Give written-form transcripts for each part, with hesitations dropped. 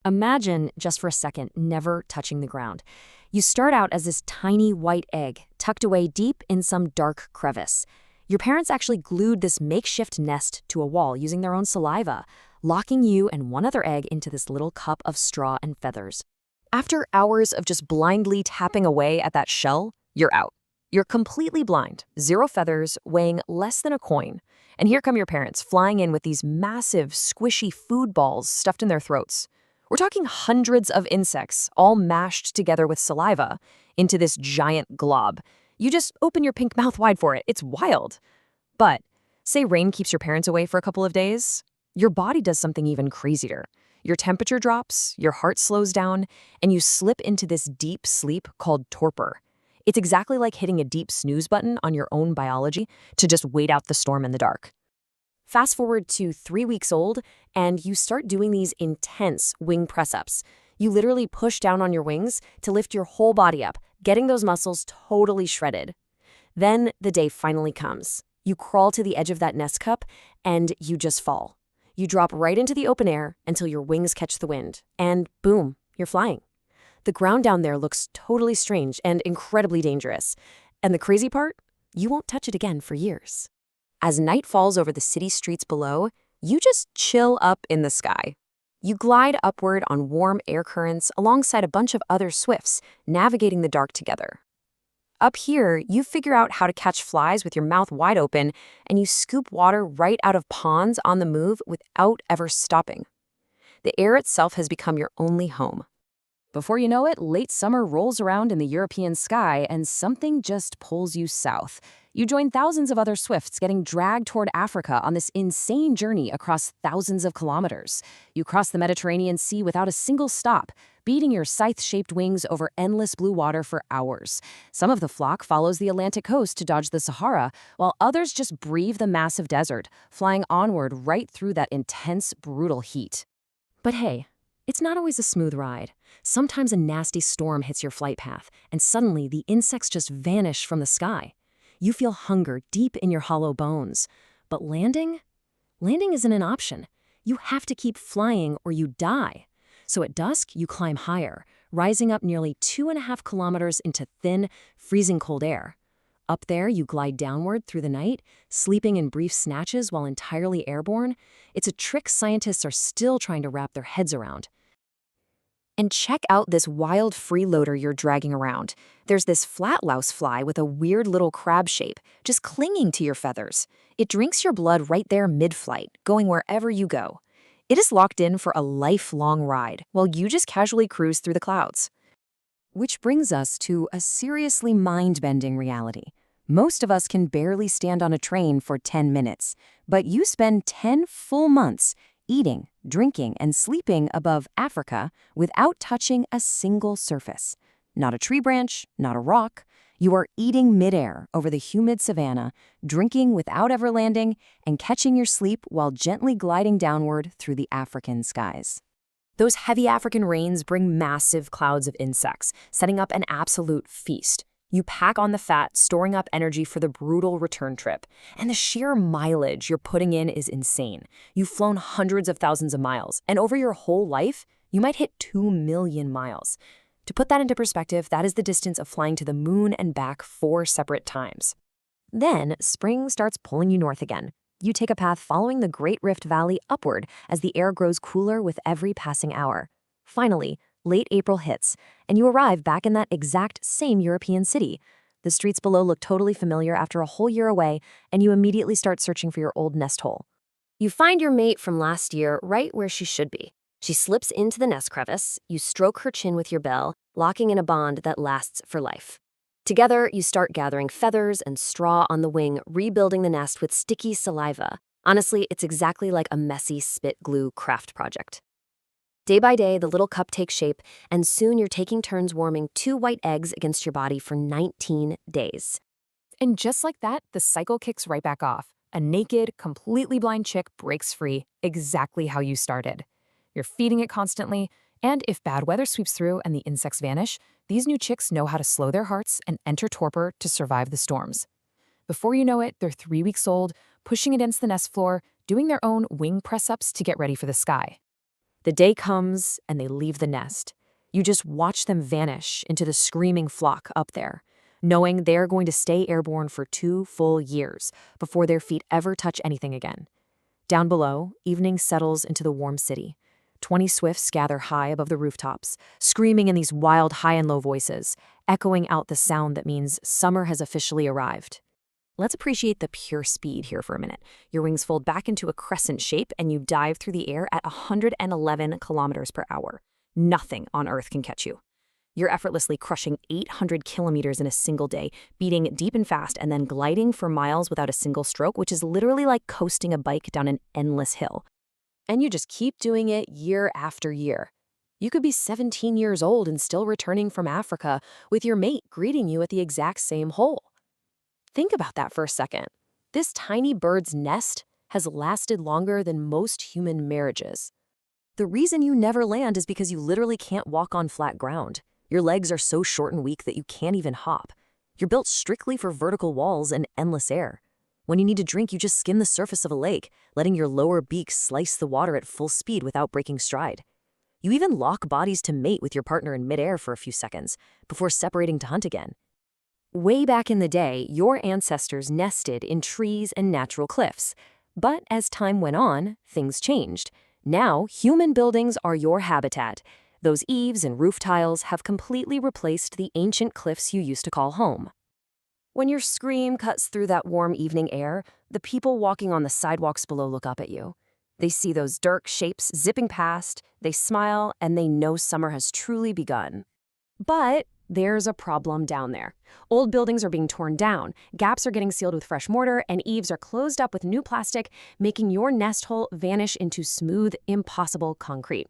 Imagine, just for a second, never touching the ground. You start out as this tiny white egg, tucked away deep in some dark crevice. Your parents actually glued this makeshift nest to a wall using their own saliva, locking you and one other egg into this little cup of straw and feathers. After hours of just blindly tapping away at that shell, you're out. You're completely blind, zero feathers, weighing less than a coin. And here come your parents, flying in with these massive, squishy food balls stuffed in their throats. We're talking hundreds of insects, all mashed together with saliva, into this giant glob. You just open your pink mouth wide for it. It's wild. But say rain keeps your parents away for a couple of days, your body does something even crazier. Your temperature drops, your heart slows down, and you slip into this deep sleep called torpor. It's exactly like hitting a deep snooze button on your own biology to just wait out the storm in the dark. Fast forward to 3 weeks old, and you start doing these intense wing press-ups. You literally push down on your wings to lift your whole body up, getting those muscles totally shredded. Then the day finally comes. You crawl to the edge of that nest cup, and you just fall. You drop right into the open air until your wings catch the wind, and boom, you're flying. The ground down there looks totally strange and incredibly dangerous. And the crazy part? You won't touch it again for years. As night falls over the city streets below, you just chill up in the sky. You glide upward on warm air currents alongside a bunch of other swifts, navigating the dark together. Up here, you figure out how to catch flies with your mouth wide open, and you scoop water right out of ponds on the move without ever stopping. The air itself has become your only home. Before you know it, late summer rolls around in the European sky and something just pulls you south. You join thousands of other swifts getting dragged toward Africa on this insane journey across thousands of kilometers. You cross the Mediterranean Sea without a single stop, beating your scythe-shaped wings over endless blue water for hours. Some of the flock follows the Atlantic coast to dodge the Sahara, while others just brave the massive desert, flying onward right through that intense, brutal heat. But hey, it's not always a smooth ride. Sometimes a nasty storm hits your flight path, and suddenly the insects just vanish from the sky. You feel hunger deep in your hollow bones. But landing? Landing isn't an option. You have to keep flying or you die. So at dusk, you climb higher, rising up nearly 2.5 kilometers into thin, freezing cold air. Up there, you glide downward through the night, sleeping in brief snatches while entirely airborne. It's a trick scientists are still trying to wrap their heads around. And check out this wild freeloader you're dragging around. There's this flat louse fly with a weird little crab shape, just clinging to your feathers. It drinks your blood right there mid-flight, going wherever you go. It is locked in for a lifelong ride, while you just casually cruise through the clouds. Which brings us to a seriously mind-bending reality. Most of us can barely stand on a train for 10 minutes, but you spend 10 full months eating, drinking, and sleeping above Africa without touching a single surface. Not a tree branch, not a rock. You are eating midair over the humid savanna, drinking without ever landing, and catching your sleep while gently gliding downward through the African skies. Those heavy African rains bring massive clouds of insects, setting up an absolute feast. You pack on the fat, storing up energy for the brutal return trip. And the sheer mileage you're putting in is insane. You've flown hundreds of thousands of miles, and over your whole life, you might hit 2 million miles. To put that into perspective, that is the distance of flying to the moon and back 4 separate times. Then, spring starts pulling you north again. You take a path following the Great Rift Valley upward as the air grows cooler with every passing hour. Finally, late April hits, and you arrive back in that exact same European city. The streets below look totally familiar after a whole year away, and you immediately start searching for your old nest hole. You find your mate from last year right where she should be. She slips into the nest crevice, you stroke her chin with your bill, locking in a bond that lasts for life. Together, you start gathering feathers and straw on the wing, rebuilding the nest with sticky saliva. Honestly, it's exactly like a messy spit glue craft project. Day by day, the little cup takes shape, and soon you're taking turns warming 2 white eggs against your body for 19 days. And just like that, the cycle kicks right back off. A naked, completely blind chick breaks free, exactly how you started. You're feeding it constantly, and if bad weather sweeps through and the insects vanish, these new chicks know how to slow their hearts and enter torpor to survive the storms. Before you know it, they're 3 weeks old, pushing against the nest floor, doing their own wing press-ups to get ready for the sky. The day comes and they leave the nest. You just watch them vanish into the screaming flock up there, knowing they're going to stay airborne for 2 full years before their feet ever touch anything again. Down below, evening settles into the warm city. 20 swifts gather high above the rooftops, screaming in these wild high and low voices, echoing out the sound that means summer has officially arrived. Let's appreciate the pure speed here for a minute. Your wings fold back into a crescent shape and you dive through the air at 111 kilometers per hour. Nothing on Earth can catch you. You're effortlessly crushing 800 kilometers in a single day, beating deep and fast and then gliding for miles without a single stroke, which is literally like coasting a bike down an endless hill. And you just keep doing it year after year. You could be 17 years old and still returning from Africa with your mate greeting you at the exact same hole. Think about that for a second. This tiny bird's nest has lasted longer than most human marriages. The reason you never land is because you literally can't walk on flat ground. Your legs are so short and weak that you can't even hop. You're built strictly for vertical walls and endless air. When you need to drink, you just skim the surface of a lake, letting your lower beak slice the water at full speed without breaking stride. You even lock bodies to mate with your partner in midair for a few seconds before separating to hunt again. Way back in the day, your ancestors nested in trees and natural cliffs. But as time went on, things changed. Now, human buildings are your habitat. Those eaves and roof tiles have completely replaced the ancient cliffs you used to call home. When your scream cuts through that warm evening air, the people walking on the sidewalks below look up at you. They see those dark shapes zipping past, they smile, and they know summer has truly begun. But there's a problem down there. Old buildings are being torn down, gaps are getting sealed with fresh mortar, and eaves are closed up with new plastic, making your nest hole vanish into smooth, impossible concrete.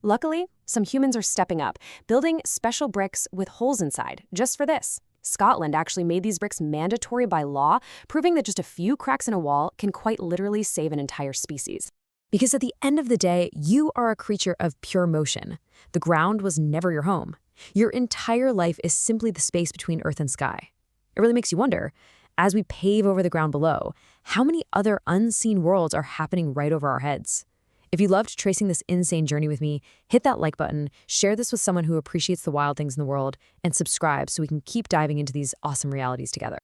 Luckily, some humans are stepping up, building special bricks with holes inside, just for this. Scotland actually made these bricks mandatory by law, proving that just a few cracks in a wall can quite literally save an entire species. Because at the end of the day, you are a creature of pure motion. The ground was never your home. Your entire life is simply the space between earth and sky. It really makes you wonder, as we pave over the ground below, how many other unseen worlds are happening right over our heads? If you loved tracing this insane journey with me, hit that like button, share this with someone who appreciates the wild things in the world, and subscribe so we can keep diving into these awesome realities together.